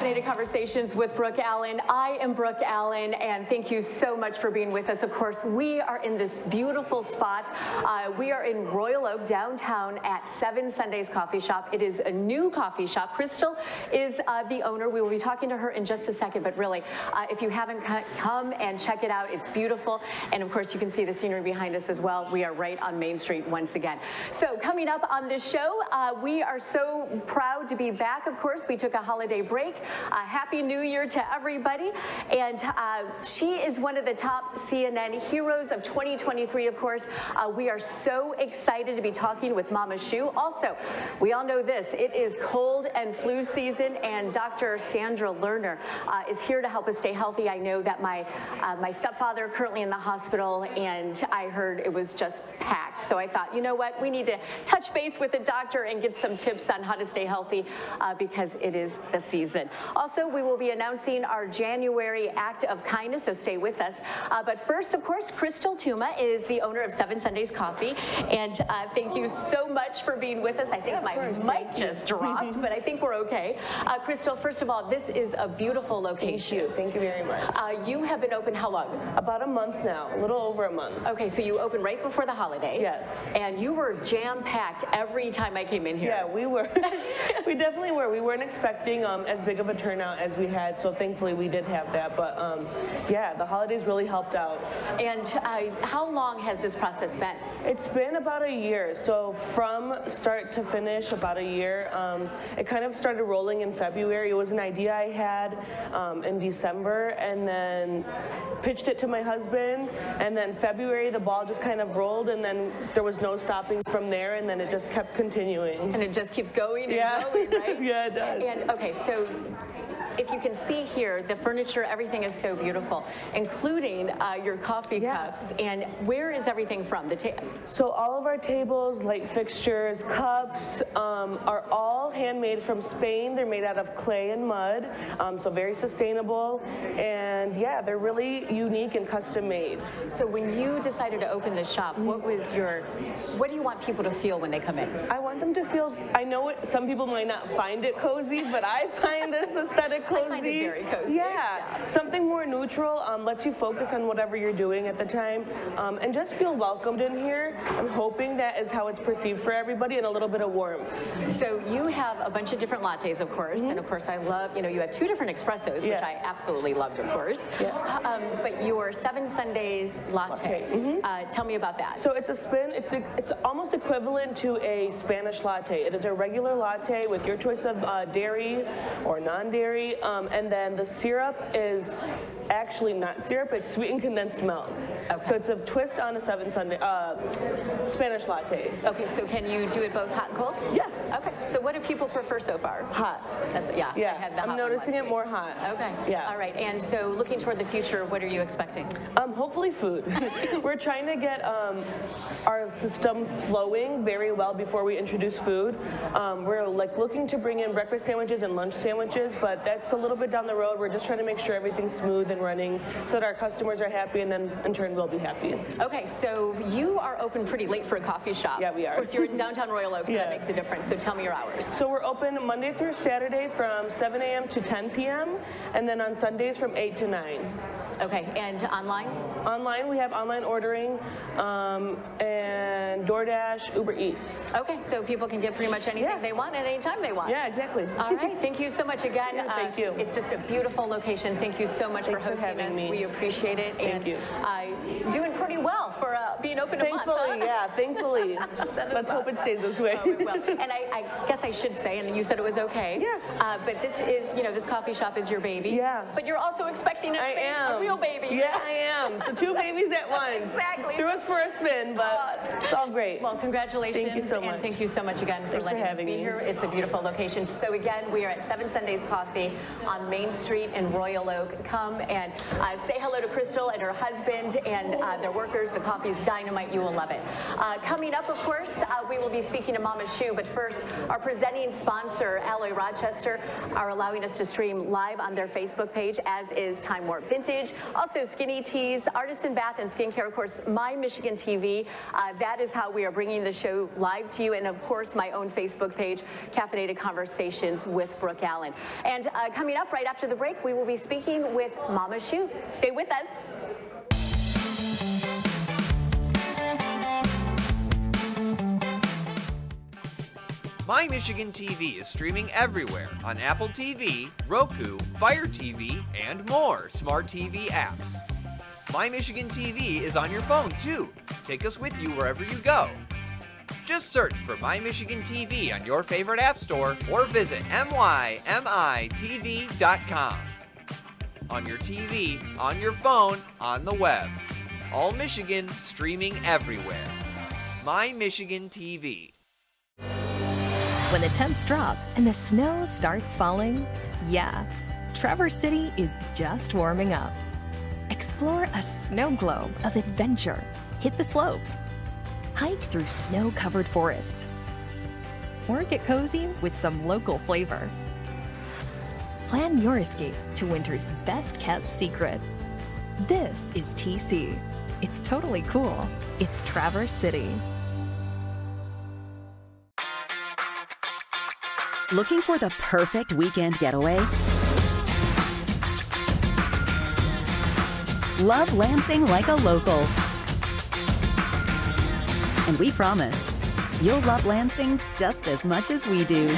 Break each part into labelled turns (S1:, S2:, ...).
S1: Caffeinated Conversations with Brooke Allen. I am Brooke Allen, and thank you so much for being with us. Of course, we are in this beautiful spot. We are in Royal Oak, downtown at 7 Sundays Coffee Shop. It is a new coffee shop. Crystal is the owner. We will be talking to her in just a second, but really, if you haven't come and check it out, it's beautiful. And of course, you can see the scenery behind us as well. We are right on Main Street once again. So coming up on this show, we are so proud to be back. Of course, we took a holiday break. Happy New Year to everybody. And she is one of the top CNN heroes of 2023, of course. We are so excited to be talking with Mama Shu. Also, we all know this. It is cold and flu season, and Dr. Sandra Lerner is here to help us stay healthy. I know that my stepfather currently in the hospital, and I heard it was just packed. So I thought, you know what? We need to touch base with the doctor and get some tips on how to stay healthy because it is the season. Also, we will be announcing our January act of kindness, so stay with us. But first, of course, Crystal Tuma is the owner of 7 Sundays Coffee, and thank you so much for being with us. I think my mic just dropped, but I think we're okay. Crystal, first of all, this is a beautiful location.
S2: Thank you very much.
S1: You have been open how long?
S2: About a month now, a little over a month.
S1: Okay, so you opened right before the holiday.
S2: Yes.
S1: And you were jam-packed every time I came in here.
S2: Yeah, we were. We definitely were. We weren't expecting as big of a turnout as we had, so thankfully we did have that. But yeah, the holidays really helped out.
S1: And how long has this process been?
S2: It's been about a year. So from start to finish, about a year. It kind of started rolling in February. It was an idea I had in December, and then pitched it to my husband. And then February, the ball just kind of rolled, and then there was no stopping from there, and then it just kept continuing.
S1: And it just keeps going and going, right?
S2: Yeah, it does.
S1: And okay, so if you can see here, the furniture, everything is so beautiful, including your coffee cups. And where is everything from?
S2: So all of our tables, light fixtures, cups are all handmade from Spain. They're made out of clay and mud, so very sustainable. And yeah, they're really unique and custom made.
S1: So when you decided to open this shop, what do you want people to feel when they come in?
S2: I want them to feel, I know some people might not find it cozy, but I find this aesthetic cozy.
S1: I find it very cozy.
S2: Yeah, something more neutral, lets you focus on whatever you're doing at the time, and just feel welcomed in here. I'm hoping that is how it's perceived for everybody, and a little bit of warmth.
S1: So you have a bunch of different lattes, of course, and of course I love, you have 2 different espressos, which I absolutely loved, of course. Yeah. But your 7 Sundays latte, tell me about that.
S2: So it's a spin, it's almost equivalent to a Spanish latte. It is a regular latte with your choice of dairy or non-dairy. And then the syrup is actually not syrup, it's sweetened condensed milk. Okay. So it's a twist on a 7 Sunday Spanish latte.
S1: Okay, so can you do it both hot and cold?
S2: Yeah.
S1: Okay, so what do people prefer so far?
S2: Hot.
S1: Yeah. I had the hot
S2: I'm noticing it more hot.
S1: Okay.
S2: Yeah.
S1: All right, and so looking toward the future, what are you expecting?
S2: Hopefully food. We're trying to get our system flowing very well before we introduce food. We're looking to bring in breakfast sandwiches and lunch sandwiches, but that's a little bit down the road. We're just trying to make sure everything's smooth and running so that our customers are happy, and then in turn we'll be happy.
S1: Okay, so you are open pretty late for a coffee shop.
S2: Yeah, we are.
S1: Of course, you're in downtown Royal Oak, so that makes a difference. So tell me your hours.
S2: So we're open Monday through Saturday from 7 a.m. to 10 p.m. and then on Sundays from 8 to 9.
S1: Okay, and online?
S2: Online, we have online ordering and DoorDash, Uber Eats.
S1: Okay, so people can get pretty much anything they want at any time they want.
S2: Yeah, exactly.
S1: All right, thank you so much again.
S2: Thank you.
S1: It's just a beautiful location. Thank you so much for hosting us. We appreciate it.
S2: Thank you.
S1: Doing pretty well for being open a month.
S2: Thankfully, yeah, thankfully. Let's hope it stays this way.
S1: Well, and I guess I should say, and you said it was okay.
S2: Yeah.
S1: But this is, this coffee shop is your baby.
S2: Yeah.
S1: But you're also expecting a real baby.
S2: Yeah, I am. So 2 babies at once.
S1: Exactly.
S2: Threw us for a spin, but it's all great.
S1: Well, congratulations.
S2: Thank you so much.
S1: And thank you so much again for letting us be here. It's a beautiful location. So again, we are at 7 Sundays Coffee on Main Street in Royal Oak. Come and say hello to Crystal and her husband and their workers, the coffee is dynamite. You will love it. Coming up, of course, we will be speaking to Mama Shu, but first, our presenting sponsor, Alloy Rochester, are allowing us to stream live on their Facebook page, as is Time Warp Vintage. Also, Skinny Teas, Artisan Bath and Skincare, of course, My Michigan TV. That is how we are bringing the show live to you, and of course, my own Facebook page, Caffeinated Conversations with Brooke Allen. And coming up right after the break, we will be speaking with Mama Shu. Stay with us.
S3: My Michigan TV is streaming everywhere on Apple TV, Roku, Fire TV, and more smart TV apps. My Michigan TV is on your phone too. Take us with you wherever you go. Just search for My Michigan TV on your favorite app store or visit mymitv.com. On your TV, on your phone, on the web. All Michigan streaming everywhere. My Michigan TV.
S4: When the temps drop and the snow starts falling, yeah, Traverse City is just warming up. Explore a snow globe of adventure. Hit the slopes. Hike through snow-covered forests. Or get cozy with some local flavor. Plan your escape to winter's best-kept secret. This is TC. It's totally cool. It's Traverse City.
S5: Looking for the perfect weekend getaway? Love Lansing like a local. And we promise, you'll love Lansing just as much as we do.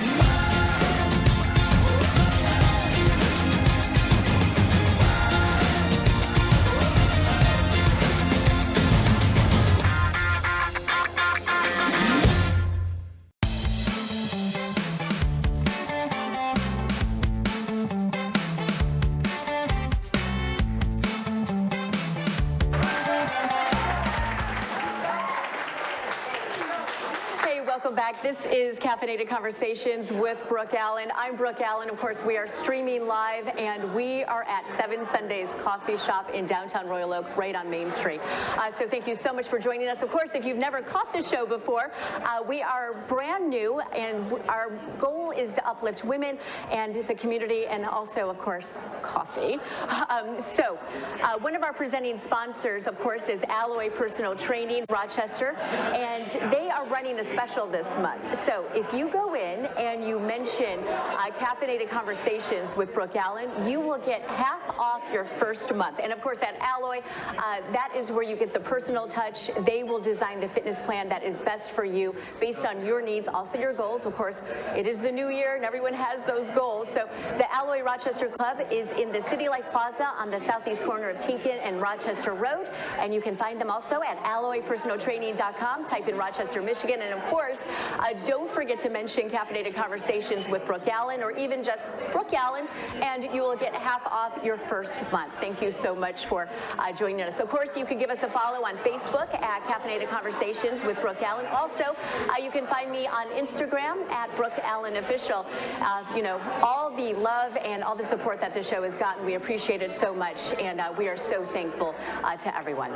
S1: Welcome back. This is Caffeinated Conversations with Brooke Allen. I'm Brooke Allen. Of course, we are streaming live, and we are at 7 Sundays Coffee Shop in downtown Royal Oak, right on Main Street. So thank you so much for joining us. Of course, if you've never caught the show before, we are brand new, and our goal is to uplift women and the community, and also, of course, coffee. One of our presenting sponsors, of course, is Alloy Personal Training Rochester, and they are running a special this month. So if you go in and you mention Caffeinated Conversations with Brooke Allen, you will get half off your first month. And of course, at Alloy, that is where you get the personal touch. They will design the fitness plan that is best for you based on your needs, also your goals. Of course, it is the new year and everyone has those goals. So the Alloy Rochester Club is in the City Life Plaza on the southeast corner of Tinkin and Rochester Road. And you can find them also at alloypersonaltraining.com. Type in Rochester, Michigan. And of course, don't forget to mention Caffeinated Conversations with Brooke Allen, or even just Brooke Allen, and you will get half off your first month. Thank you so much for joining us. Of course, you can give us a follow on Facebook at Caffeinated Conversations with Brooke Allen. Also, you can find me on Instagram at Brooke Allen Official. You know, all the love and all the support that the show has gotten, we appreciate it so much, and we are so thankful to everyone.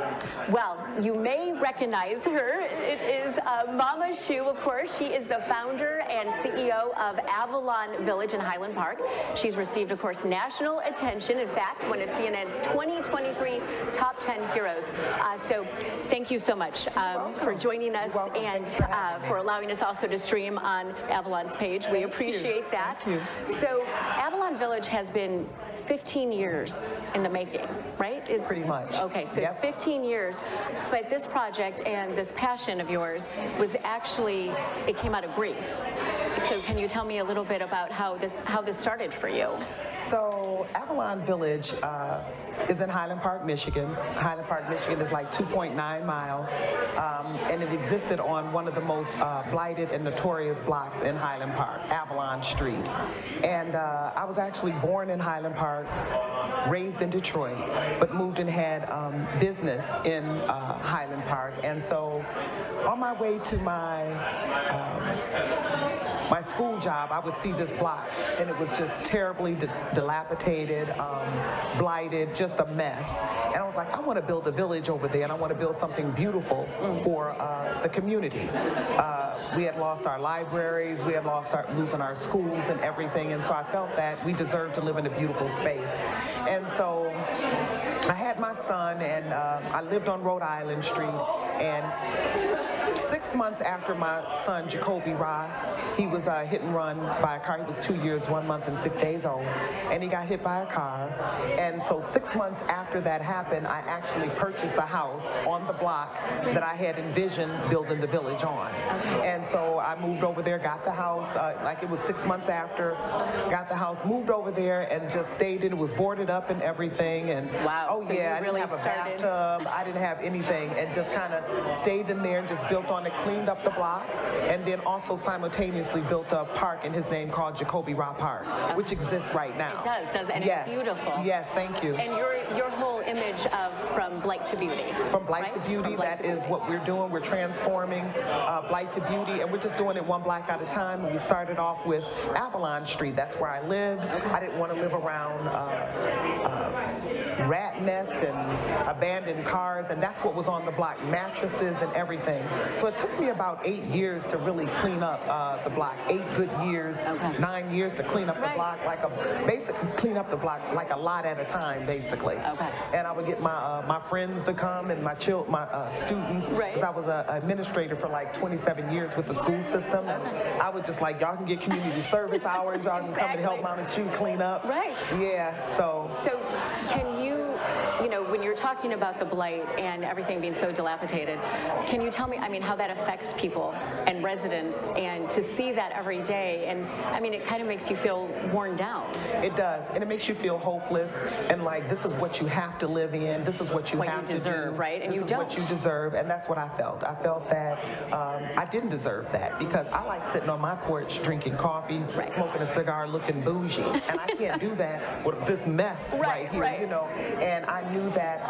S1: Well, you may recognize her. It is Mama Shu, of course. She is the founder and CEO of Avalon Village in Highland Park. She's received, of course, national attention. In fact, one of CNN's 2023 Top 10 Heroes. So thank you so much for joining us and for allowing us also to stream on Avalon's page. We appreciate that. So Avalon Village has been 15 years in the making, right? It's,
S6: pretty much.
S1: Okay, so 15 years. But this project and this passion of yours was actually, it came out of grief. So can you tell me a little bit about how this started for you?
S6: So Avalon Village is in Highland Park, Michigan. Highland Park, Michigan is like 2.9 miles, and it existed on one of the most blighted and notorious blocks in Highland Park, Avalon Street. And I was actually born in Highland Park, raised in Detroit, but moved and had business in Highland Park. And so on my way to my my school job, I would see this block, and it was just terribly dilapidated, blighted, just a mess. And I was like, I want to build a village over there, and I want to build something beautiful for the community. We had lost our libraries, we had losing our schools and everything, and so I felt that we deserved to live in a beautiful space. And so I had my son, and I lived on Rhode Island Street, and 6 months after my son, Jacoby Ra, he was hit and run by a car. He was 2 years, 1 month, and 6 days old, and he got hit by a car. And so 6 months after that happened, I actually purchased the house on the block that I had envisioned building the village on. And so I moved over there, got the house, like it was 6 months after, got the house, moved over there, and just stayed in. It was boarded up and everything. And
S1: wow,
S6: oh
S1: so
S6: yeah, I
S1: really
S6: didn't have
S1: started.
S6: a bathtub, I didn't have anything, and just kind of stayed in there and just built on it, cleaned up the block, and then also simultaneously built a park in his name called Jacoby Ra Park, which exists right now.
S1: It does, doesn't it? And
S6: yes.
S1: It's beautiful.
S6: Yes, thank you.
S1: And your whole image of from blight to beauty.
S6: From blight
S1: right?
S6: to beauty, that is what we're doing. We're transforming blight to beauty, and we're just doing it one block at a time. We started off with Avalon Street. That's where I lived. I didn't want to live around rat nests and abandoned cars, and that's what was on the block, mattresses and everything. So it took me about 8 years to really clean up the block. 8 good years, 9 years to clean up the block, basically clean up the block like a lot at a time, basically. And I would get my friends to come and my students, because I was an administrator for like 27 years with the school system, and I was just like, y'all can get community service hours, y'all can come and help Mama Chu clean up.
S1: Right.
S6: Yeah. So
S1: can you know, when you're talking about the blight and everything being so dilapidated, can you tell me, I mean, how that affects people and residents, and to see that every day, and I mean, it kind of makes you feel worn down.
S6: It does, and it makes you feel hopeless, and like, this is what you have to live in, this is what you have to
S1: deserve,
S6: do,
S1: right? And
S6: this
S1: you
S6: is
S1: don't.
S6: what you deserve, and that's what I felt. I felt that I didn't deserve that, because I like sitting on my porch drinking coffee, smoking a cigar, looking bougie, and I can't do that with this mess right here, you know. And I knew that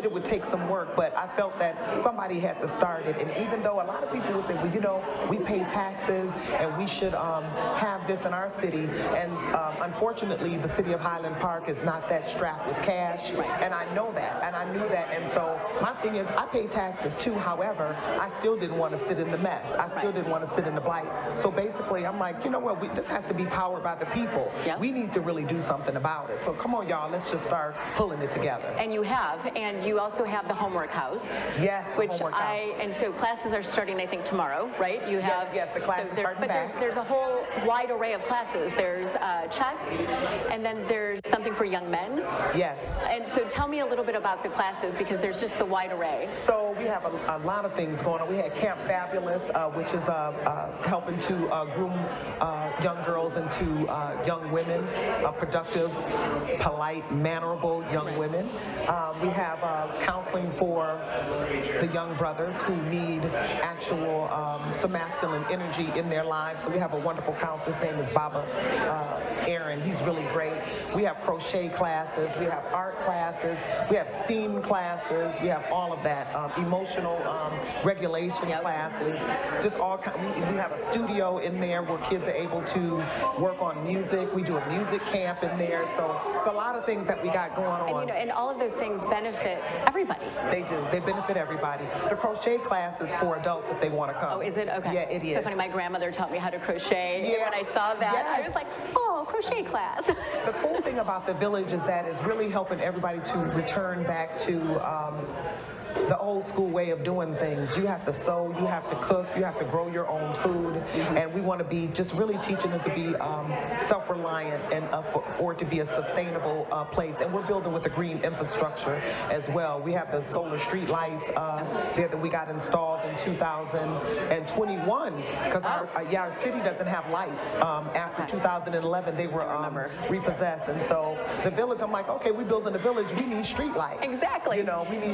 S6: it would take some work, but I felt that somebody had to start it. And even though a lot of people would say, well, you know, we pay taxes and we should have this in our city, and unfortunately the city of Highland Park is not that strapped with cash, and I know that, and I knew that. And so my thing is, I pay taxes too, however, I still didn't want to sit in the mess. I still didn't want to sit in the blight. So basically I'm like, you know what, this has to be powered by the people. We need to really do something about it. So come on, y'all, let's just start pulling it together.
S1: And you have, and you also have the homework house.
S6: Yes,
S1: which and so classes are starting, I think, tomorrow, right? You have
S6: yes, the classes starting back.
S1: But there's a whole wide array of classes. There's chess, and then there's something for young men.
S6: Yes.
S1: And so tell me a little bit about the classes, because there's just the wide array.
S6: So we have a lot of things going on. We had Camp Fabulous, which is helping to groom young girls into young women, productive, polite, mannerable young women. We have counseling for the young brothers who need actual some masculine energy in their lives. So we have a wonderful counselor. His name is Baba Aaron. He's really great. We have crochet classes. We have art classes. We have STEAM classes. We have all of that. Emotional regulation classes. Just all we have a studio in there where kids are able to work on music. We do a music camp in there. So it's a lot of things that we got going on.
S1: And, you know, and all of those things benefit everybody.
S6: They do. They benefit everybody. The crochet class is for adults if they want to come.
S1: Oh, is it? Okay.
S6: Yeah, it is.
S1: So funny, my grandmother taught me how to crochet.
S6: Yeah.
S1: And when I saw that, I was like, oh, crochet class.
S6: The cool thing about the village is that it's really helping everybody to return back to the old school way of doing things. You have to sew, you have to cook, you have to grow your own food, and we want to be just really teaching them to be self-reliant and for it to be a sustainable place. And we're building with a green infrastructure as well. We have the solar street lights there that we got installed in 2021, because our city doesn't have lights. After 2011, they were repossessed, and so the village, I'm like, okay, we're building a village, we need street lights.
S1: Exactly.
S6: You know, we need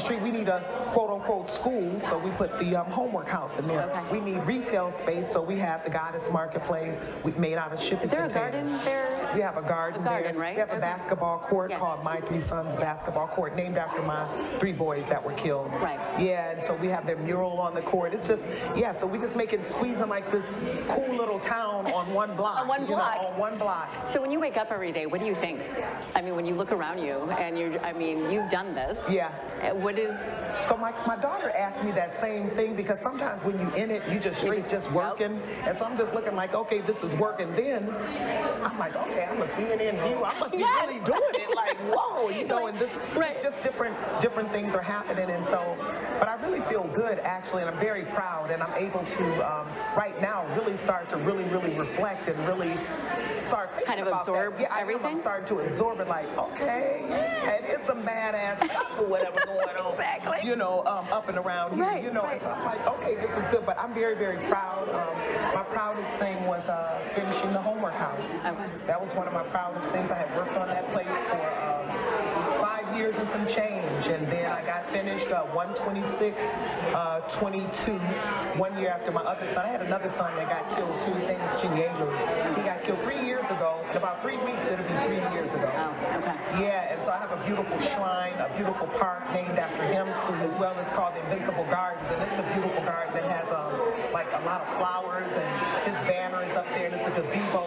S6: quote-unquote school, so we put the homework house in there.
S1: Okay.
S6: We need retail space, so we have the Goddess Marketplace. We've made out of shipping
S1: Is there a
S6: containers.
S1: garden there?
S6: We have a garden
S1: garden,
S6: there.
S1: right?
S6: We have a
S1: Okay.
S6: basketball court
S1: Yes.
S6: called My Three Sons Basketball Court, named after my 3 boys that were killed.
S1: Right.
S6: Yeah, and so we have their mural on the court. It's just, yeah, so we just make it squeezing like this cool little town on one block.
S1: On one block.
S6: On one block.
S1: So when you wake up every day, what do you think? I mean, when you look around you and you've done this.
S6: Yeah.
S1: What is?
S6: So my daughter asked me that same thing, because sometimes when you in it, you just working. And so I'm just looking like, okay, this is working. Then I'm like, okay, I'm a CNN view. I must be
S1: Yes.
S6: really doing it. Like, whoa, you know, and this
S1: Right.
S6: just different things are happening. And so, but I really feel good actually, and I'm very proud, and I'm able to right now really start to really reflect and really start thinking
S1: Kind of
S6: about
S1: absorb
S6: that. Yeah,
S1: everything?
S6: I'm starting to absorb it. Like, okay, yeah, it is some badass stuff or whatever going on.
S1: Exactly.
S6: You know, up and around here.
S1: Right,
S6: You know,
S1: right.
S6: and so I'm like, okay, this is good. But I'm very proud. My proudest thing was finishing the homework house.
S1: Okay.
S6: That was one of my proudest things. I had worked on that place for 5 years and some change, and then I got finished 1/26/22, 1 year after my other son. I had another son that got killed too. His name is Chinyelu. He got killed 3 years ago. In about 3 weeks, it'll be 3 years ago.
S1: Oh, okay.
S6: Yeah, and so I have a beautiful shrine, a beautiful park named after him, as well as called the Invincible Gardens, and it's a beautiful garden that has like a lot of flowers, and his banner is up there, and it's a gazebo.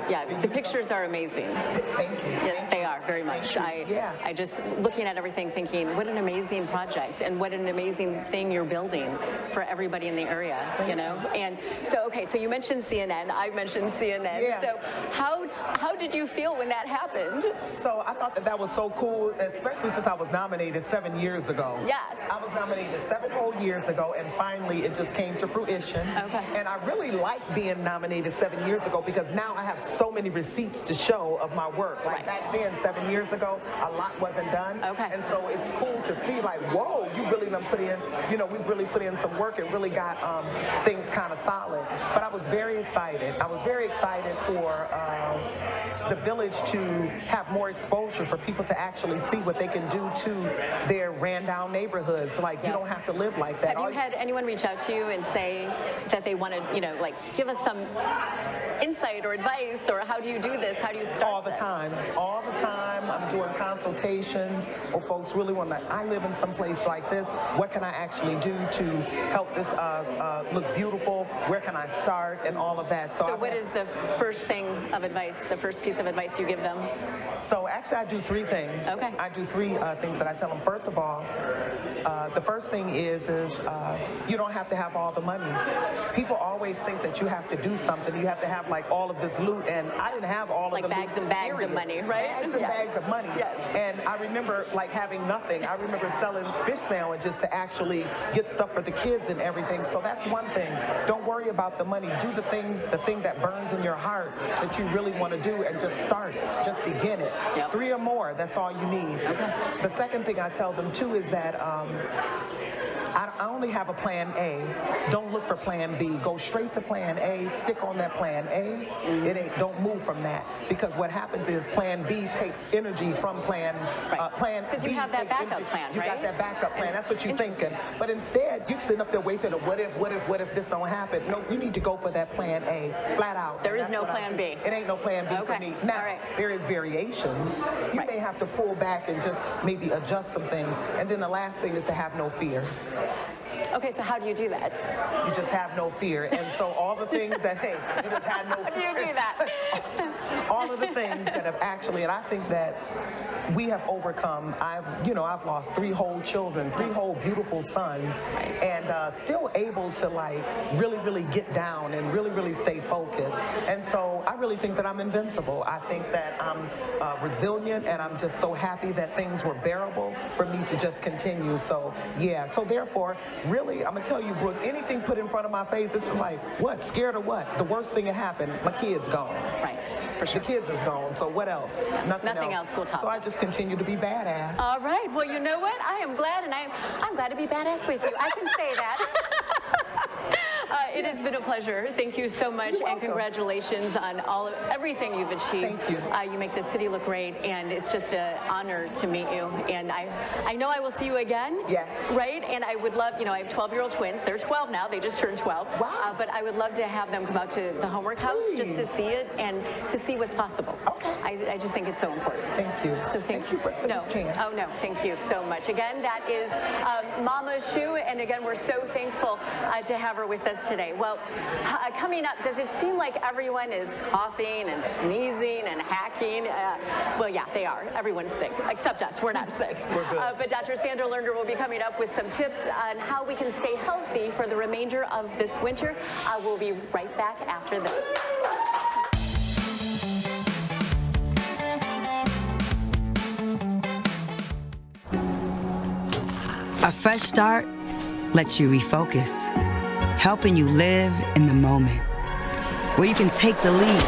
S1: Yeah, the pictures are amazing.
S6: Thank you.
S1: Yes, they are very much. I just looking at everything, thinking, what an amazing project, and what an amazing thing you're building for everybody in the area. You know, and so okay, so you mentioned CNN. I mentioned CNN.
S6: Yeah.
S1: So how did you feel when that happened?
S6: So I thought that was so cool, especially since I was nominated 7 years ago.
S1: Yes.
S6: I was nominated 7 whole years ago, and finally it just came to fruition.
S1: Okay.
S6: And I really like being nominated 7 years ago, because now I have so many receipts to show of my work. Like
S1: Right.
S6: back then, 7 years ago, a lot wasn't done.
S1: Okay.
S6: And so it's cool to see, like, whoa, you really done put in, you know, we've really put in some work and really got things kind of solid. But I was very excited. I was very excited for the village to have more exposure, for people to actually see what they can do to their ran down neighborhoods. Like, you
S1: Yeah.
S6: don't have to live like that.
S1: Have you had anyone reach out to you and say that they want to, you know, like give us some insight or advice, or how do you do this? How do you start
S6: All the
S1: this?
S6: time. All the time. I'm doing consultations, or folks really want to, I live in some place like this. What can I actually do to help this look beautiful? Where can I start? And all of that.
S1: So what is the first thing of advice, the first piece of advice you give them?
S6: So actually I do 3 things.
S1: Okay.
S6: I do 3 things that I tell them. First of all, the first thing is you don't have to have all the money. People always think that you have to do something. You have to have like all of this loot, and I didn't have all
S1: Like
S6: of the
S1: bags
S6: loot,
S1: and bags of
S6: period.
S1: money, right?
S6: Bags and
S1: Yes.
S6: bags of money.
S1: Yes.
S6: And I remember like having nothing. I remember selling fish sandwiches to actually get stuff for the kids and everything. So that's one thing. Don't worry about the money. Do the thing that burns in your heart that you really want to do, and just start it. Just begin it.
S1: Yep.
S6: 3 or more, that's all you need.
S1: Okay.
S6: The second thing I tell them too is that I only have a plan A. Don't look for plan B. Go straight to plan A. Stick on that plan A. Don't move from that, because what happens is plan B takes energy from plan plan.
S1: Because you
S6: B
S1: have that
S6: takes
S1: backup
S6: energy.
S1: plan,
S6: You
S1: right?
S6: got that backup plan. That's what you're
S1: Interesting.
S6: thinking. But instead, you're sitting up there waiting. What if this don't happen? No, you need to go for that plan A, flat out.
S1: There
S6: And
S1: is
S6: that's
S1: no
S6: what I
S1: plan
S6: do.
S1: B.
S6: It ain't no plan B
S1: Okay.
S6: for me. Now,
S1: All right.
S6: there is variations. You
S1: Right.
S6: may have to pull back and just maybe adjust some things. And then the last thing is to have no fear.
S1: Okay, so how do you do that?
S6: You just have no fear. And so all the things that, hey, you just had no
S1: How do you
S6: fear.
S1: do that?
S6: All of the things that have actually, and I think that we have overcome. I've lost 3 whole children, 3 whole beautiful sons, and still able to like really get down and really stay focused. And so I really think that I'm invincible. I think that I'm resilient, and I'm just so happy that things were bearable for me to just continue. So yeah, so therefore, really, I'm gonna tell you, Brooke, anything put in front of my face, it's like, what, scared of what? The worst thing that happened, my kid's gone.
S1: Right, for sure.
S6: The kids is gone, so what else?
S1: Nothing else will top
S6: So I just continue to be badass.
S1: All right. Well, you know what? I am glad, and I'm glad to be badass with you. I can say that. It has been a pleasure. Thank you so much, and congratulations on everything you've achieved.
S6: Thank you.
S1: You make the city look great, and it's just an honor to meet you. And I know I will see you again.
S6: Yes.
S1: Right? And I would love, I have 12-year-old twins. They're 12 now. They just turned 12.
S6: Wow.
S1: But I would love to have them come out to the homework house just to see it and to see what's possible.
S6: Okay.
S1: I just think it's so important.
S6: Thank you.
S1: So thank you
S6: for this chance.
S1: Oh, no, thank you so much. Again, that is Mama Shu, and again, we're so thankful to have her with us today. Well, coming up, does it seem like everyone is coughing and sneezing and hacking? Well, yeah, they are. Everyone's sick, except us. We're not sick.
S6: We're good.
S1: But Dr. Sandra Lerner will be coming up with some tips on how we can stay healthy for the remainder of this winter. We'll be right back after this.
S7: A fresh start lets you refocus, helping you live in the moment, where you can take the lead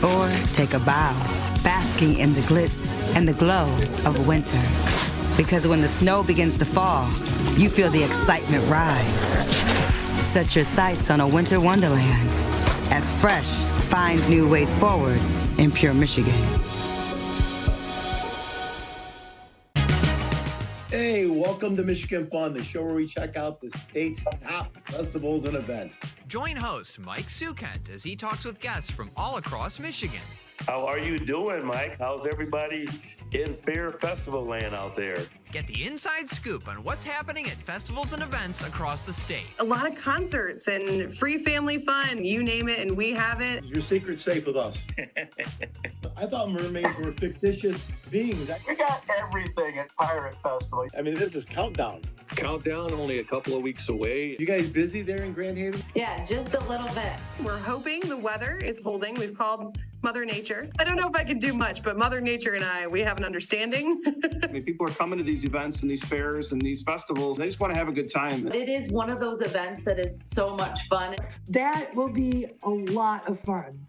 S7: or take a bow, basking in the glitz and the glow of winter. Because when the snow begins to fall, you feel the excitement rise. Set your sights on a winter wonderland as Fresh finds new ways forward in pure Michigan.
S8: Hey, welcome to Michigan Fun, the show where we check out the state's top festivals and events.
S3: Join host Mike Sukent as he talks with guests from all across Michigan.
S9: How are you doing, Mike? How's everybody in fair festival land out there?
S3: Get the inside scoop on what's happening at festivals and events across the state.
S10: A lot of concerts and free family fun, you name it, and we have it.
S8: Your secret's safe with us. I thought mermaids were fictitious beings.
S11: We got everything at Pirate Festival.
S8: I mean, this is countdown.
S12: Countdown, only a couple of weeks away.
S8: You guys busy there in Grand Haven?
S10: Yeah, just a little bit. We're hoping the weather is holding. We've called Mother Nature. I don't know if I can do much, but Mother Nature and I, we have an understanding.
S13: I mean, people are coming to these events and these fairs and these festivals. They just want to have a good time.
S14: It is one of those events that is so much fun.
S15: That will be a lot of fun.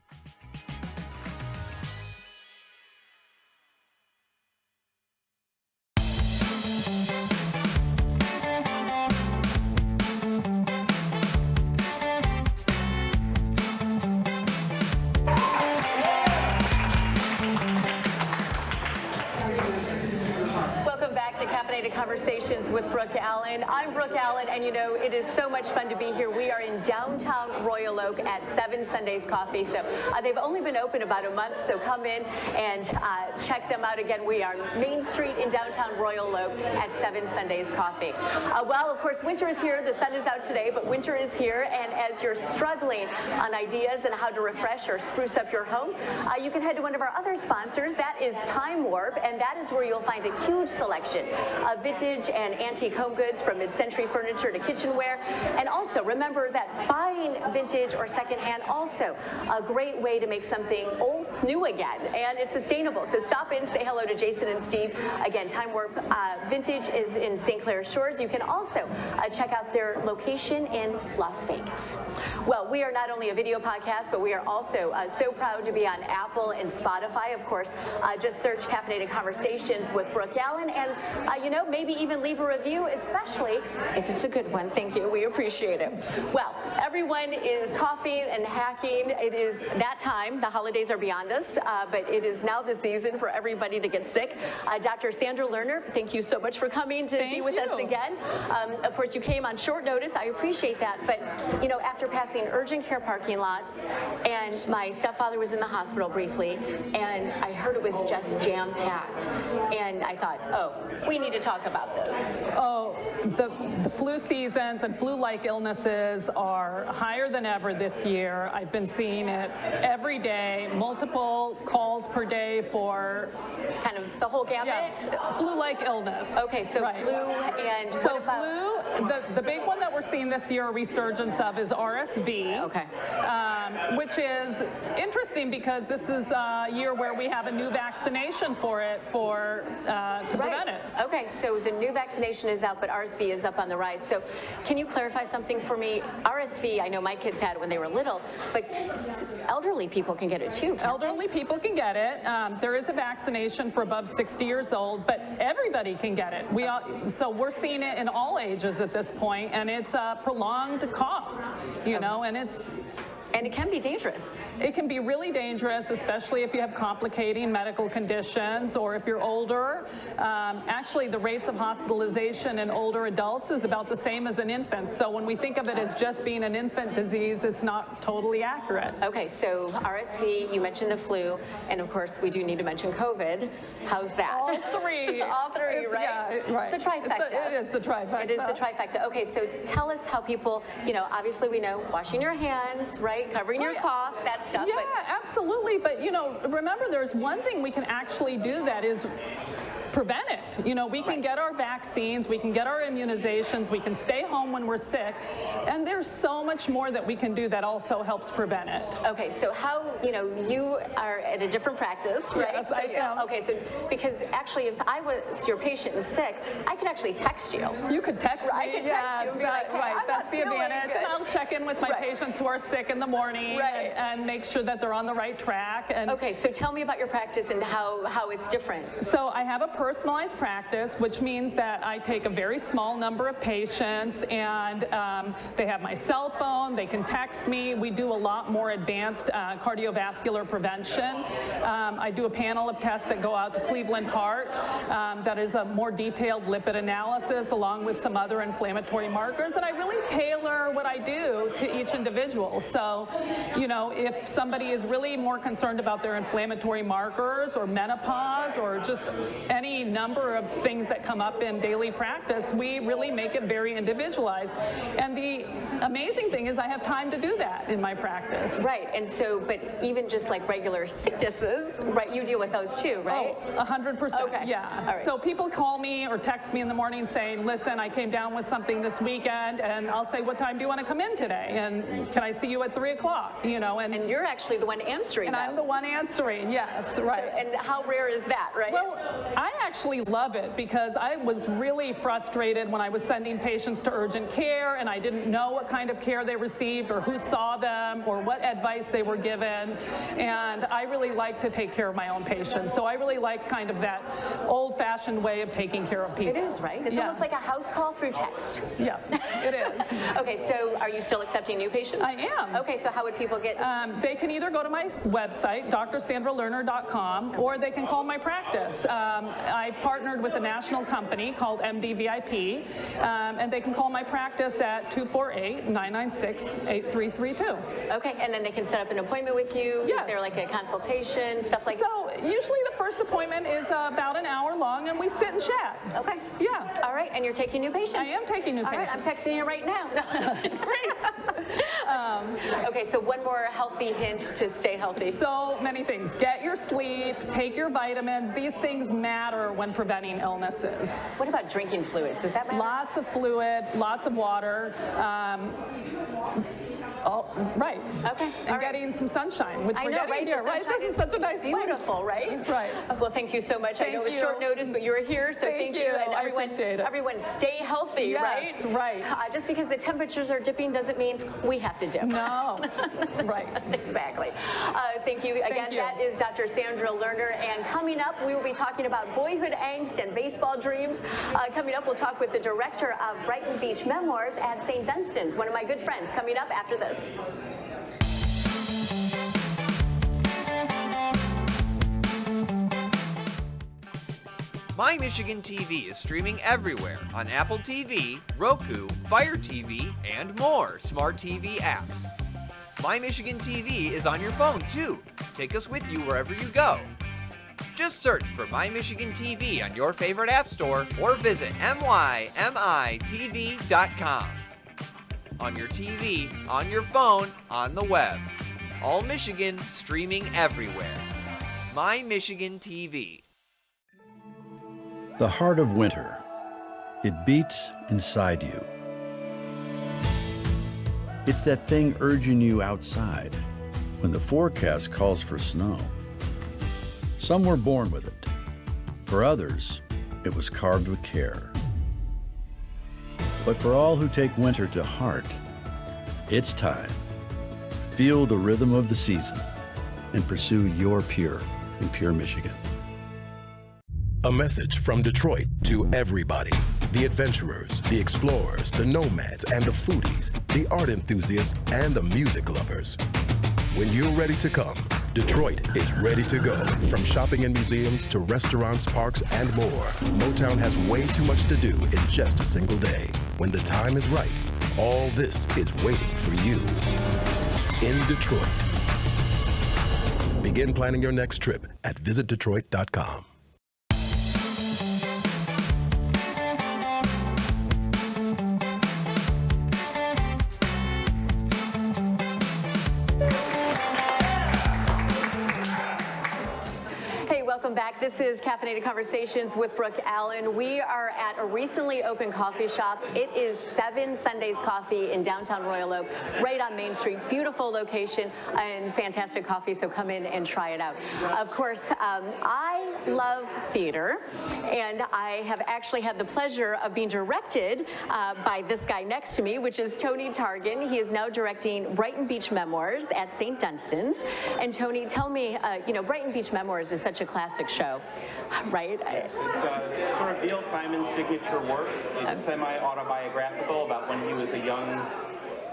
S1: Caffeinated Conversations with Brooke Allen. I'm Brooke Allen, and it is so much fun to be here. We are in downtown Royal Oak at 7 Sundays Coffee. So they've only been open about a month, so come in and check them out again. We are Main Street in downtown Royal Oak at 7 Sundays Coffee. Well, of course, winter is here. The sun is out today, but winter is here, and as you're struggling on ideas and how to refresh or spruce up your home, you can head to one of our other sponsors. That is Time Warp, and that is where you'll find a huge selection of vintage and antique home goods, from mid-century furniture to kitchenware. And also remember that buying vintage or secondhand, also a great way to make something old new again, and it's sustainable. So stop in, say hello to Jason and Steve. Again, Time Warp Vintage is in St. Clair Shores. You can also check out their location in Las Vegas. Well, we are not only a video podcast, but we are also so proud to be on Apple and Spotify. Of course, just search Caffeinated Conversations with Brooke Allen, and maybe even leave a review, especially if it's a good one. Thank you. We appreciate it. Well, everyone is coughing and hacking. It is that time. The holidays are beyond us, but it is now the season for everybody to get sick. Dr. Sandra Lerner, thank you so much for coming to be with us again. Of course, you came on short notice. I appreciate that. But, after passing urgent care parking lots, and my stepfather was in the hospital briefly, and I heard it was just jam-packed. And I thought, oh, we need to talk about this.
S16: Oh, the flu seasons and flu-like illnesses are higher than ever this year. I've been seeing it every day, multiple calls per day for
S1: kind of the whole gamut?
S16: Yeah, flu-like illness.
S1: Okay, so
S16: right.
S1: Flu and
S16: so flu, the big one that we're seeing this year, a resurgence of, is RSV.
S1: Okay.
S16: which is interesting because this is a year where we have a new vaccination for it to prevent it.
S1: Okay, so the new vaccination is out, but RSV is up on the rise. So can you clarify something for me? RSV, I know my kids had it when they were little, but elderly people can get it too.
S16: Elderly people can get it. There is a vaccination for above 60 years old, but everybody can get it. So we're seeing it in all ages at this point, and it's a prolonged cough, you know, and
S1: it can be dangerous.
S16: It can be really dangerous, especially if you have complicating medical conditions or if you're older. Actually, the rates of hospitalization in older adults is about the same as an infant. So when we think of it as just being an infant disease, it's not totally accurate.
S1: Okay, so RSV, you mentioned the flu, and of course we do need to mention COVID. How's that?
S16: All three.
S1: All three, right?
S16: Yeah, right.
S1: It's the trifecta.
S16: It is the trifecta.
S1: It is the trifecta. Okay, so tell us how people, you know, obviously we know washing your hands, right? Covering your cough, that stuff.
S16: Yeah, absolutely. But, you know, remember there's one thing we can actually do that is prevent it. You know, we can get our vaccines, we can get our immunizations, we can stay home when we're sick, and there's so much more that we can do that also helps prevent it.
S1: Okay, so how, you know, you are at a different practice, right?
S16: Yes, I am.
S1: Okay, so because actually if I was your patient and sick, I could actually text you.
S16: You could text me.
S1: I could text you and be like, hey,
S16: right,
S1: I'm
S16: that's
S1: not
S16: the
S1: feeling
S16: advantage.
S1: good.
S16: And I'll check in with my patients who are sick in the morning and make sure that they're on the right track. And
S1: okay, so tell me about your practice and how it's different.
S16: So I have a personalized practice, which means that I take a very small number of patients and they have my cell phone, they can text me. We do a lot more advanced cardiovascular prevention. I do a panel of tests that go out to Cleveland Heart that is a more detailed lipid analysis along with some other inflammatory markers, and I really tailor what I do to each individual. So, you know, if somebody is really more concerned about their inflammatory markers or menopause or just any number of things that come up in daily practice, we really make it very individualized. And the amazing thing is I have time to do that in my practice.
S1: Right, and so, but even just like regular sicknesses, right, you deal with those too, right?
S16: Oh, 100%,
S1: okay.
S16: Yeah.
S1: All right.
S16: So people call me or text me in the morning saying, listen, I came down with something this weekend, and I'll say, what time do you want to come in today? And can I see you at 3 o'clock? You know, and
S1: you're actually the one answering
S16: and
S1: them.
S16: I'm the one answering, yes, right.
S1: So, and how rare is that, right?
S16: Well, I actually love it because I was really frustrated when I was sending patients to urgent care and I didn't know what kind of care they received or who saw them or what advice they were given. And I really like to take care of my own patients. So I really like kind of that old-fashioned way of taking care of people.
S1: It is, right? It's almost like a house call through text.
S16: Yeah, it is.
S1: Okay, so are you still accepting new patients?
S16: I am.
S1: Okay, so how would people get?
S16: They can either go to my website, drsandralerner.com, or they can call my practice. I partnered with a national company called MDVIP, and they can call my practice at 248-996-8332.
S1: Okay, and then they can set up an appointment with you?
S16: Yes.
S1: Is there like a consultation, stuff like that?
S16: So usually the first appointment is about an hour long, and we sit and chat.
S1: Okay.
S16: Yeah.
S1: All right, and you're taking new patients?
S16: I am taking new patients.
S1: All right, I'm texting you right now.
S16: Great.
S1: Okay, so one more healthy hint to stay healthy.
S16: So many things. Get your sleep, take your vitamins. These things matter when preventing illnesses.
S1: What about drinking fluids? Does that matter?
S16: Lots of fluid, lots of water. Right.
S1: Okay.
S16: And getting some sunshine, which we're getting
S1: right?
S16: here, right? This is such a nice place.
S1: Beautiful, right?
S16: Right.
S1: Well, thank you so much. I know it was short notice, but you're here, so thank you. And
S16: I appreciate it.
S1: Everyone stay healthy, right?
S16: Yes, right.
S1: Just because the temperatures are dipping doesn't mean we have to dip.
S16: No. Right.
S1: Exactly. Thank you. Again,
S16: Thank you.
S1: that is Dr. Sandra Lerner. And coming up, we will be talking about boyhood angst and baseball dreams. Coming up, we'll talk with the director of Brighton Beach Memoirs at St. Dunstan's, one of my good friends, coming up after this.
S3: My Michigan TV is streaming everywhere on Apple TV, Roku, Fire TV, and more smart TV apps. My Michigan TV is on your phone too. Take us with you wherever you go. Just search for My Michigan TV on your favorite app store or visit mymitv.com. On your TV, on your phone, on the web. All Michigan streaming everywhere. My Michigan TV.
S17: The heart of winter. It beats inside you. It's that thing urging you outside, when the forecast calls for snow. Some were born with it. For others, it was carved with care. But for all who take winter to heart, it's time. Feel the rhythm of the season and pursue your Pure in Pure, Michigan.
S18: A message from Detroit to everybody. The adventurers, the explorers, the nomads, and the foodies, the art enthusiasts, and the music lovers. When you're ready to come, Detroit is ready to go. From shopping and museums to restaurants, parks, and more, Motown has way too much to do in just a single day. When the time is right, all this is waiting for you in Detroit. Begin planning your next trip at visitdetroit.com.
S1: Welcome back. This is Caffeinated Conversations with Brooke Allen. We are at a recently opened coffee shop. It is 7 Sundays Coffee in downtown Royal Oak, right on Main Street. Beautiful location and fantastic coffee, so come in and try it out. Of course, I love theater, and I have actually had the pleasure of being directed by this guy next to me, which is Tony Targan. He is now directing Brighton Beach Memoirs at St. Dunstan's. And Tony, tell me, Brighton Beach Memoirs is such a classic show, right?
S19: Yes, it's sort of Neil Simon's signature work. It's semi-autobiographical about when he was a young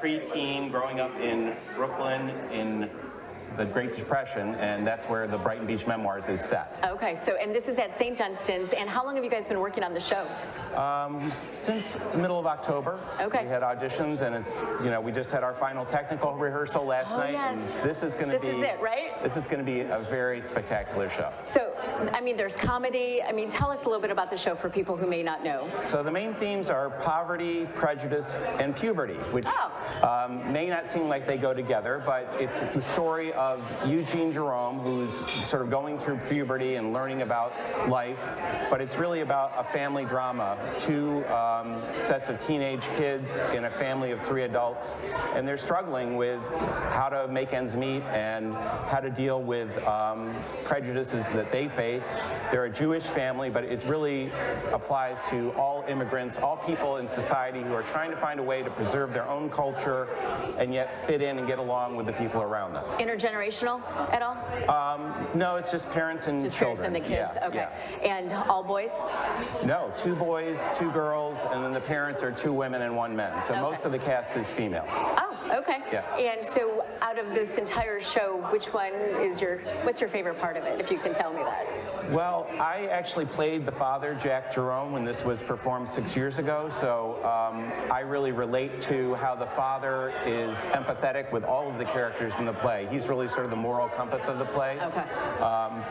S19: preteen growing up in Brooklyn in the Great Depression, and that's where the Brighton Beach Memoirs is set.
S1: Okay, so, and this is at St. Dunstan's, and how long have you guys been working on the show?
S19: Since the middle of October.
S1: Okay.
S19: We had auditions, and it's, we just had our final technical rehearsal last night,
S1: yes.
S19: and this is going to be...
S1: This is it, right?
S19: This is going to be a very spectacular show.
S1: So, there's comedy. Tell us a little bit about the show for people who may not know.
S19: So the main themes are poverty, prejudice, and puberty, which may not seem like they go together, but it's the story of Eugene Jerome, who's sort of going through puberty and learning about life, but it's really about a family drama, 2 sets of teenage kids in a family of 3 adults, and they're struggling with how to make ends meet and how to deal with prejudices that they face. They're a Jewish family, but it really applies to all immigrants, all people in society who are trying to find a way to preserve their own culture and yet fit in and get along with the people around them.
S1: Intergenerational at all?
S19: No, it's just parents and
S1: just
S19: children.
S1: Parents and the kids,
S19: yeah,
S1: okay.
S19: Yeah.
S1: And all boys?
S19: No, 2 boys, 2 girls, and then the parents are 2 women and 1 man. So most of the cast is female.
S1: Oh, okay.
S19: Yeah.
S1: And so out of this entire show, what's your favorite part of it, if you can tell me that?
S19: Well, I actually played the father, Jack Jerome, when this was performed 6 years ago, so I really relate to how the father is empathetic with all of the characters in the play. He's really sort of the moral compass of the play.
S1: Okay.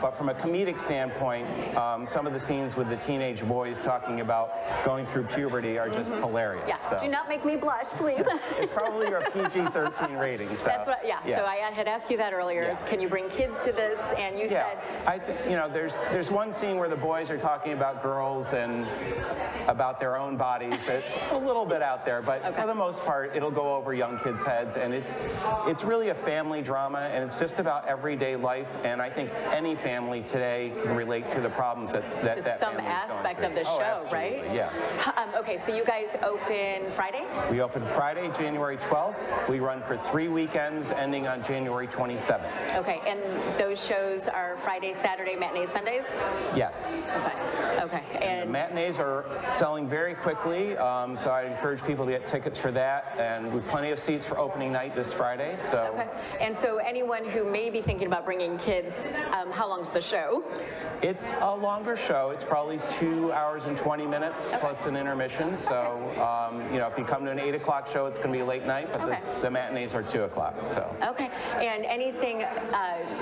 S19: But from a comedic standpoint, some of the scenes with the teenage boys talking about going through puberty are just hilarious.
S1: Yeah,
S19: so.
S1: Do not make me blush, please.
S19: It's probably your PG-13 rating. So.
S1: That's what, yeah, so I had asked you that earlier.
S19: Yeah.
S1: Can you bring kids to this? And you said...
S19: There's one scene where the boys are talking about girls and about their own bodies. It's a little bit out there, but for the most part, it'll go over young kids' heads, and it's really a family drama, and it's just about everyday life, and I think any family today can relate to the problems that
S1: some aspect of the show, right?
S19: Yeah.
S1: Okay, so you guys open Friday?
S19: We open Friday, January 12th. We run for 3 weekends, ending on January 27th.
S1: Okay, and those shows are Friday, Saturday, matinees, Sundays?
S19: Yes.
S1: Okay.
S19: And the matinees are selling very quickly, so I encourage people to get tickets for that, and we've plenty of seats for opening night this Friday. So.
S1: Okay. And so anyone who may be thinking about bringing kids, how long's the show?
S19: It's a longer show. It's probably 2 hours and 20 minutes plus an intermission. So, if you come to an 8 o'clock show, it's going to be late night, but the matinees are 2 o'clock. So.
S1: Okay. And anything,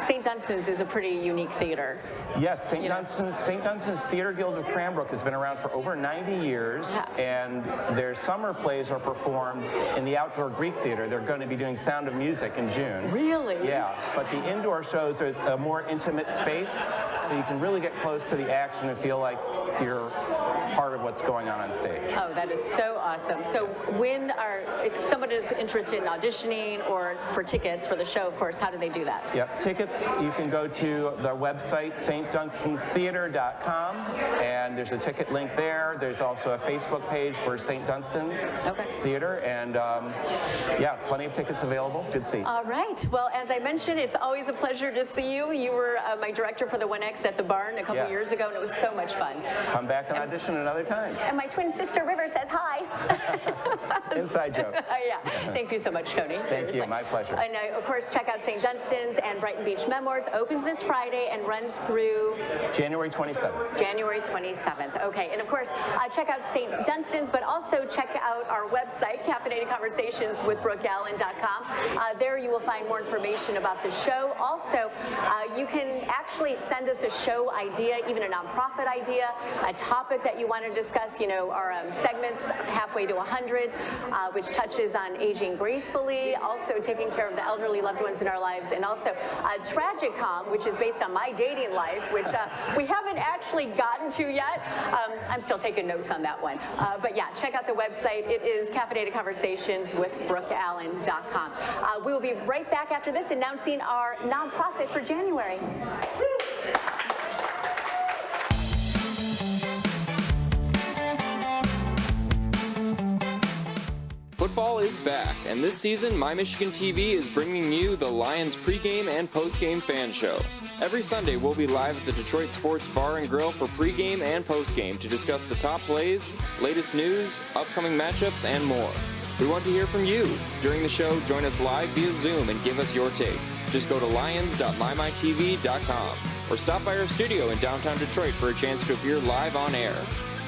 S1: St. Dunstan's is a pretty unique theater.
S19: Yes, St. Dunstan's Theater Guild of Cranbrook has been around for over 90 years, and their summer plays are performed in the Outdoor Greek Theater. They're going to be doing Sound of Music in June.
S1: Really?
S19: Yeah, Yeah, but the indoor shows are a more intimate space, so you can really get close to the action and feel like you're part of what's going on stage.
S1: Oh, that is so awesome. So if someone is interested in auditioning or for tickets for the show, of course, how do they do that?
S19: Yep, tickets, you can go to the website, stdunstanstheater.com, and there's a ticket link there. There's also a Facebook page for St. Dunstan's Theater, and yeah, plenty of tickets available. Good seats.
S1: All right. Well, as I mentioned, it's always a pleasure to see you. You were my director for the 1X at the Barn a couple years ago, and it was so much fun.
S19: Come back and audition another time.
S1: And my twin sister, River, says hi.
S19: Inside joke.
S1: Yeah. Thank you so much, Tony.
S19: Thank you. My pleasure.
S1: And of course, check out St. Dunstan's and Brighton Beach Memoirs. Opens this Friday and runs through
S19: January 27th.
S1: January 27th. Okay. And of course, check out St. Dunstan's, but also check out our website, Caffeinated Conversations with BrookeAllen.com. There you will find more information about the show. Also, you can actually send us a show idea, even a nonprofit idea, a topic that you want to discuss. You know, our segments, Halfway to 100, which touches on aging gracefully, also taking care of the elderly loved ones in our lives, and also Tragicom, which is based on my dating life, which we haven't actually gotten to yet. I'm still taking notes on that one. But yeah, check out the website. It is Caffeinated Conversations with BrookeAllen.com. We will be right back after this announcing our nonprofit for January.
S20: Football is back, and this season, My Michigan TV is bringing you the Lions pregame and postgame fan show. Every Sunday, we'll be live at the Detroit Sports Bar and Grill for pregame and postgame to discuss the top plays, latest news, upcoming matchups, and more. We want to hear from you. During the show, join us live via Zoom and give us your take. Just go to lions.mymytv.com or stop by our studio in downtown Detroit for a chance to appear live on air.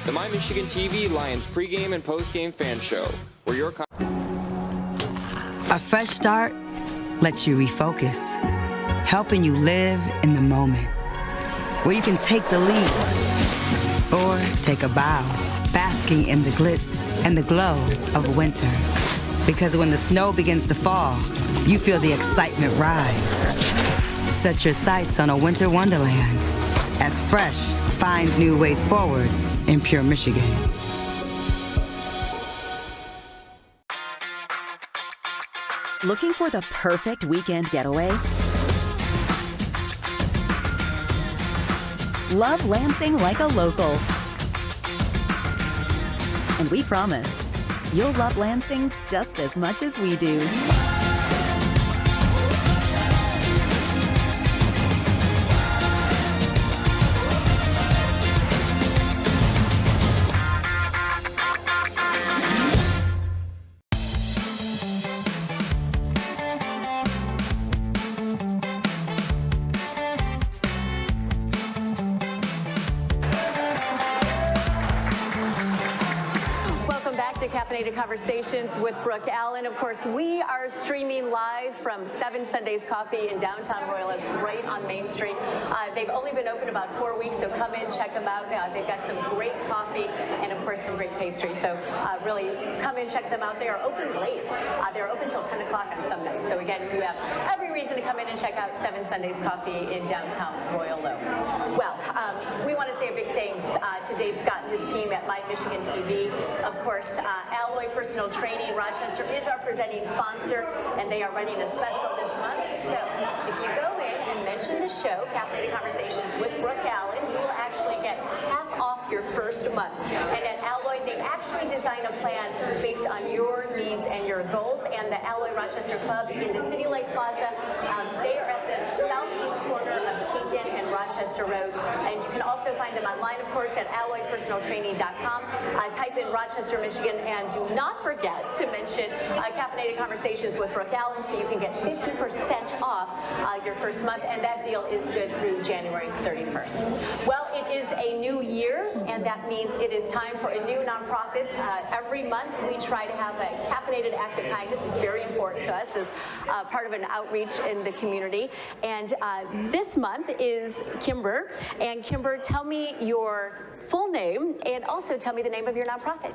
S20: The My Michigan TV Lions pregame and postgame fan show, where your
S7: A fresh start lets you refocus, helping you live in the moment, where you can take the lead or take a bow, basking in the glitz and the glow of winter. Because when the snow begins to fall, you feel the excitement rise. Set your sights on a winter wonderland as Fresh finds new ways forward in pure Michigan.
S5: Looking for the perfect weekend getaway? Love Lansing like a local. And we promise, you'll love Lansing just as much as we do.
S1: Caffeinated Conversations with Brooke Allen. Of course, we are streaming live from 7 Sundays Coffee in downtown Royal Oak, right on Main Street. They've only been open about 4 weeks, so come in, check them out. They've got some great coffee and, of course, some great pastries. So really come in, check them out. They are open late. They're open till 10 o'clock on some nights. So again, you have every reason to come in and check out 7 Sundays Coffee in downtown Royal Oak. Well, we want to say a big thanks to Dave Scott and his team at My Michigan TV. Of course, Alloy Personal Training Rochester is our presenting sponsor, and they are running a special this month. So if you go in and mention the show, Caffeinated Conversations with Brooke Allen, you will actually get half off your first month. And at Alloy, they actually design a plan based on your needs and your goals. And the Alloy Rochester Club in the City Light Plaza, they are at the southeast corner of Tinkin and Rochester Road. And you can also find them online, of course, at alloypersonaltraining.com. Type in Rochester, Michigan, and do not forget to mention Caffeinated Conversations with Brooke Allen so you can get 50% off your first month, and that deal is good through January 31st. Well, it is a new year, and that means it is time for a new nonprofit. Every month we try to have a caffeinated act of kindness. It's very important to us as part of an outreach in the community. And this month is Kimber. And Kimber, tell me your full name and also tell me the name of your nonprofit.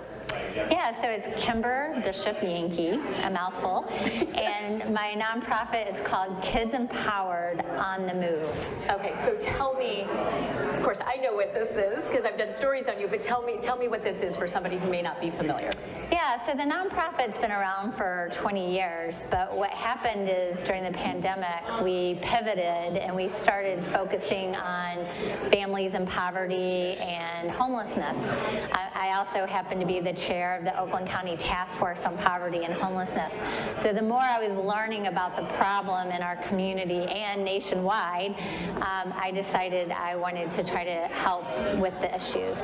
S21: Yeah, so it's Kimber Bishop Yankee, a mouthful, and my nonprofit is called Kids Empowered on the Move.
S1: Okay, so tell me, of course I know what this is because I've done stories on you, but tell me what this is for somebody who may not be familiar.
S21: Yeah, so the nonprofit's been around for 20 years, but what happened is during the pandemic, we pivoted and we started focusing on families in poverty and homelessness. I also happen to be the chair of the Oakland County Task Force on Poverty and Homelessness. So the more I was learning about the problem in our community and nationwide, I decided I wanted to try to help with the issues.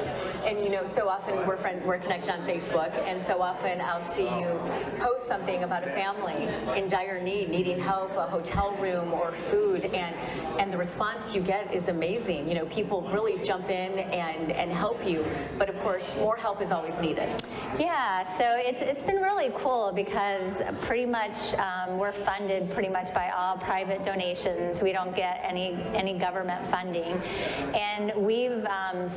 S1: And you know, so often we're connected on Facebook, and so often I'll see you post something about a family in dire need, needing help, a hotel room or food, and the response you get is amazing. You know, people really jump in and help you, but of course more help is always needed.
S21: Yeah, so it's been really cool because pretty much we're funded pretty much by all private donations. We don't get any government funding, and we've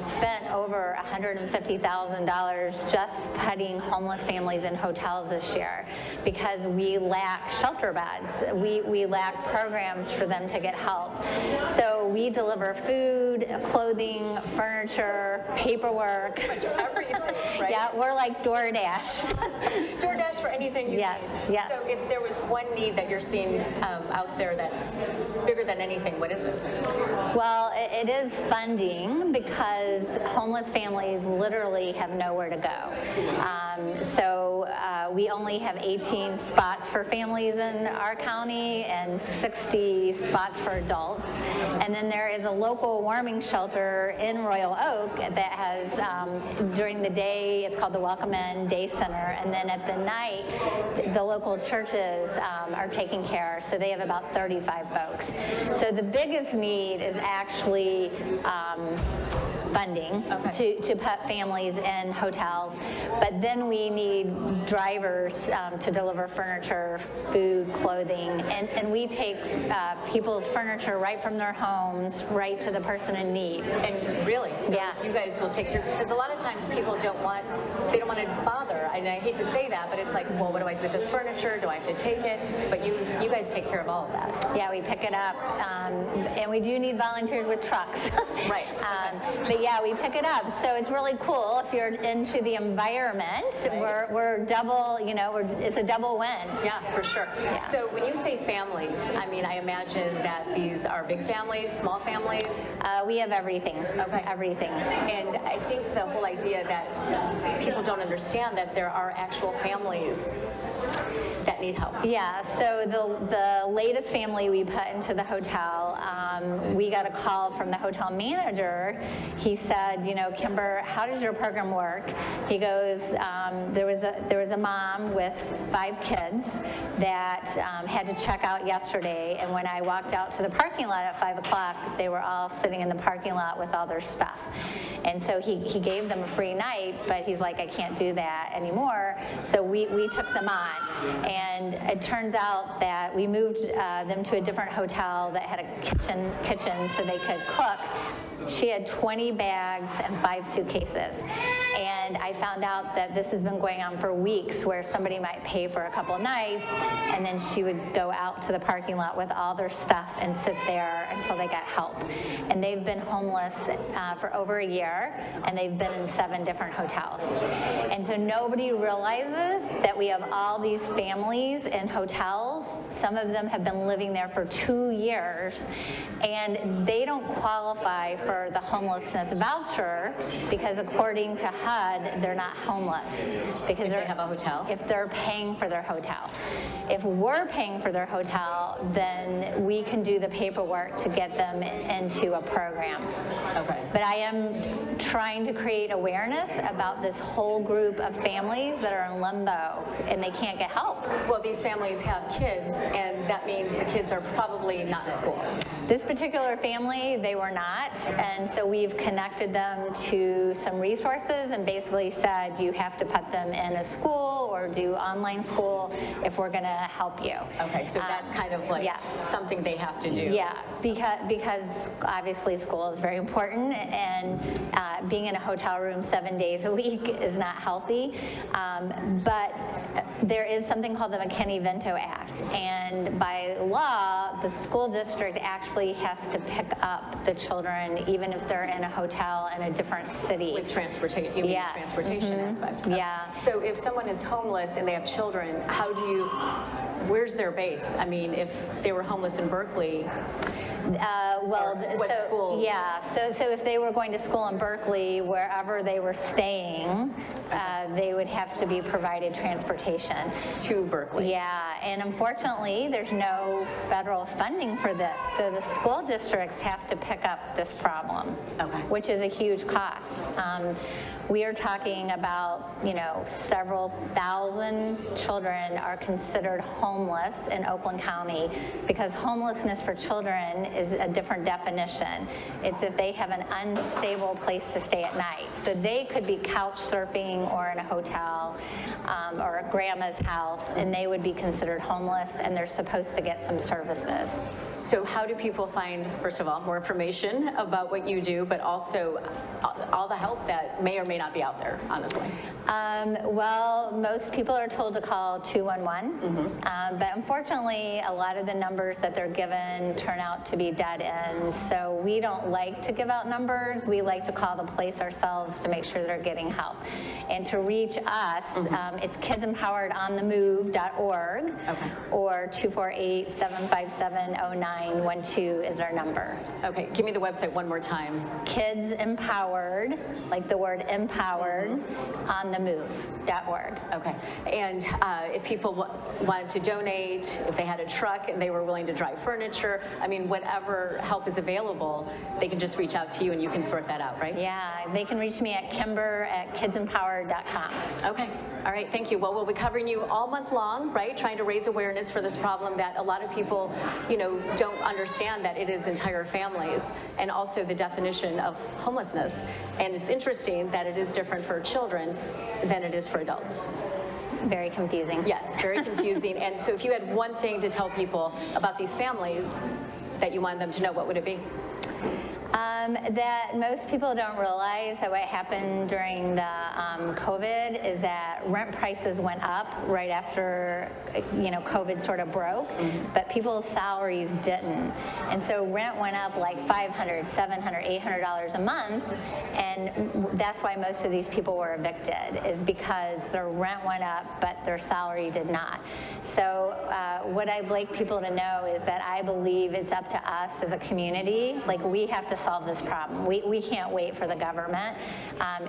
S21: spent over $150,000 just putting homeless families in hotels this year because we lack shelter beds. We lack programs for them to get help. So we deliver food, clothing, furniture, paperwork.
S1: Pretty much everything, right?
S21: Yeah, we're like DoorDash.
S1: DoorDash for anything you
S21: yes,
S1: need.
S21: Yes.
S1: So if there was one need that you're seeing out there that's bigger than anything, what is it?
S21: Well, it is funding because homeless families literally have nowhere to go. So we only have 18 spots for families in our county and 60 spots for adults. And then there is a local warming shelter in Royal Oak that has, during the day, it's called the Welcome In Day Center. And then at the night, the local churches are taking care. So they have about 35 folks. So the biggest need is actually funding to put families in hotels. But then we need drivers to deliver furniture, food, clothing, and we take people's furniture right from their homes right to the person in need.
S1: And really, so
S21: yeah,
S1: you guys will take your, because a lot of times people don't want to bother, and I hate to say that, but it's like, well, what do I do with this furniture? Do I have to take it? But you guys take care of all of that.
S21: Yeah, we pick it up, and we do need volunteers with trucks.
S1: Right.
S21: But yeah, we pick it up, so it's really cool. If you're into the environment, right, we're double, you know, it's a double win.
S1: Yeah, for sure.
S21: Yeah.
S1: So when you say families, I mean, I imagine that these are big families, small families?
S21: We have everything.
S1: Okay.
S21: Everything.
S1: And I think the whole idea that people don't understand that there are actual families that need help.
S21: Yeah, so the latest family we put into the hotel, we got a call from the hotel manager. He said, you know, Kimber, how does your program work? He goes, there was a mom with 5 kids that had to check out yesterday, and when I walked out to the parking lot at 5 o'clock, they were all sitting in the parking lot with all their stuff. And so he gave them a free night, but he's like, I can't do that anymore. So we took them on. And it turns out that we moved them to a different hotel that had a kitchen so they could cook. She had 20 bags and 5 suitcases. And I found out that this has been going on for weeks, where somebody might pay for a couple nights, and then she would go out to the parking lot with all their stuff and sit there until they got help. And they've been homeless for over a year, and they've been in 7 different hotels. And so nobody realizes that we have all these families in hotels. Some of them have been living there for 2 years, and they don't qualify for the homelessness voucher because according to HUD, they're not homeless because
S1: they have a hotel.
S21: If they're paying for their hotel. If we're paying for their hotel, then we can do the paperwork to get them into a program.
S1: Okay.
S21: But I am trying to create awareness about this whole group of families that are in limbo and they can't get help.
S1: Well, these families have kids, and that means the kids are probably not in school.
S21: This particular family, they were not, and so we've connected them to some resources and basically said you have to put them in a school or do online school if we're going to help you.
S1: Okay, so that's kind of like something they have to do.
S21: Yeah, because obviously school is very important, and being in a hotel room 7 days a week is not healthy. But there is something called the McKinney-Vento Act, and by law, the school district actually has to pick up the children even if they're in a hotel in a different city.
S1: With transportation, you mean the transportation aspect?
S21: Yeah.
S1: So if someone is homeless and they have children, where's their base? I mean, if they were homeless in Berkeley, what school?
S21: Yeah, so if they were going to school in Berkeley, wherever they were staying, they would have to be provided transportation.
S1: To Berkeley?
S21: Yeah, and unfortunately, there's no federal funding for this, so the school districts have to pick up this problem, which is a huge cost. We are talking about, several thousand children are considered homeless in Oakland County, because homelessness for children is a different definition. It's if they have an unstable place to stay at night. So they could be couch surfing or in a hotel or a grandma's house, and they would be considered homeless, and they're supposed to get some services.
S1: So how do people find, first of all, more information about what you do, but also all the help that may or may not be out there, honestly?
S21: Well, most people are told to call 211, but unfortunately, a lot of the numbers that they're given turn out to be dead ends, so we don't like to give out numbers. We like to call the place ourselves to make sure they're getting help. And to reach us, it's kidsempoweredonthemove.org, or 248-757-0912 is our number.
S1: Okay, give me the website one more time.
S21: Kids Empowered, like the word empowered, onthemove.org.
S1: Okay, and if people wanted to donate, if they had a truck and they were willing to drive furniture, I mean, whatever help is available, they can just reach out to you and you can sort that out, right?
S21: Yeah, they can reach me at kimber@kidsempowered.com.
S1: Okay, all right, thank you. Well, we'll be covering you all month long, right? Trying to raise awareness for this problem that a lot of people, don't understand that it is entire families, and also the definition of homelessness. And it's interesting that it is different for children than it is for adults.
S21: Very confusing.
S1: Yes, very confusing. And so if you had one thing to tell people about these families that you wanted them to know, what would it be?
S21: That most people don't realize that what happened during the COVID is that rent prices went up right after, COVID sort of broke, but people's salaries didn't. And so rent went up like $500, $700, $800 a month, and that's why most of these people were evicted, is because their rent went up, but their salary did not. So what I'd like people to know is that I believe it's up to us as a community. Like, we have to solve this problem. We can't wait for the government.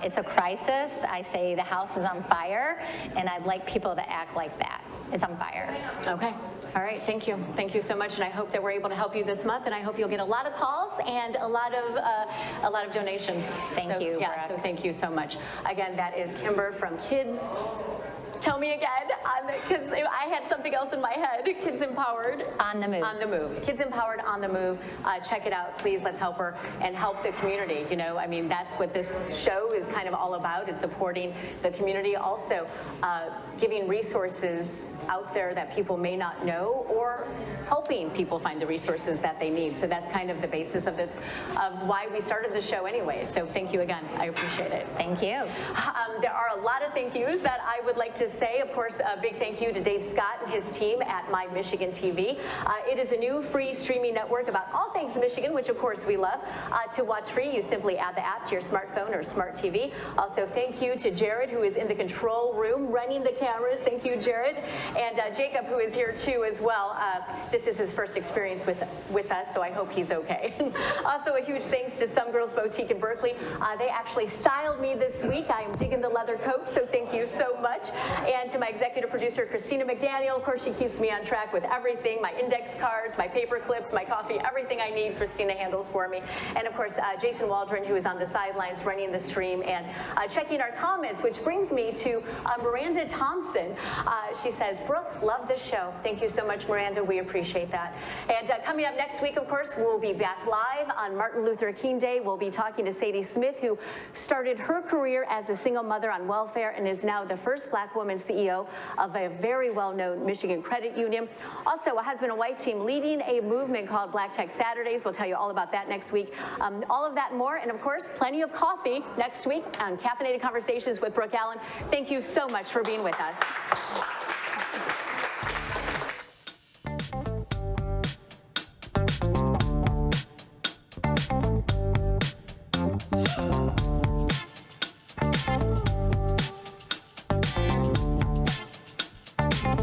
S21: It's a crisis. I say the house is on fire, and I'd like people to act like that. It's on fire.
S1: Okay. All right. Thank you. Thank you so much, and I hope that we're able to help you this month, and I hope you'll get a lot of calls and a lot of donations.
S21: Thank you.
S1: Yeah. So thank you so much. Again, that is Kimber from Kids. Tell me again, because I had something else in my head. Kids Empowered.
S21: On the Move.
S1: On the Move. Kids Empowered on the Move. Check it out, please. Let's help her and help the community. I mean, that's what this show is kind of all about, is supporting the community. Also, giving resources out there that people may not know, or helping people find the resources that they need. So that's kind of the basis of this, of why we started the show anyway. So thank you again. I appreciate it.
S21: Thank you.
S1: There are a lot of thank yous that I would like to say. Of course, a big thank you to Dave Scott and his team at My Michigan TV. It is a new free streaming network about all things Michigan, which of course we love. To watch free, you simply add the app to your smartphone or smart TV. Also, thank you to Jared, who is in the control room running the cameras. Thank you, Jared. And Jacob, who is here too as well. This is his first experience with us, so I hope he's okay. Also, a huge thanks to Some Girls Boutique in Berkeley. They actually styled me this week. I am digging the leather coat, so thank you so much. And to my executive producer, Christina McDaniel. Of course, she keeps me on track with everything, my index cards, my paper clips, my coffee, everything I need, Christina handles for me. And of course, Jason Waldron, who is on the sidelines running the stream and checking our comments, which brings me to Miranda Thompson. She says, Brooke, love this show. Thank you so much, Miranda. We appreciate that. And coming up next week, of course, we'll be back live on Martin Luther King Day. We'll be talking to Sadie Smith, who started her career as a single mother on welfare and is now the first Black woman chairwoman, CEO of a very well-known Michigan credit union. Also, a husband and wife team leading a movement called Black Tech Saturdays. We'll tell you all about that next week. All of that and more, and of course, plenty of coffee next week on Caffeinated Conversations with Brooke Allen. Thank you so much for being with us.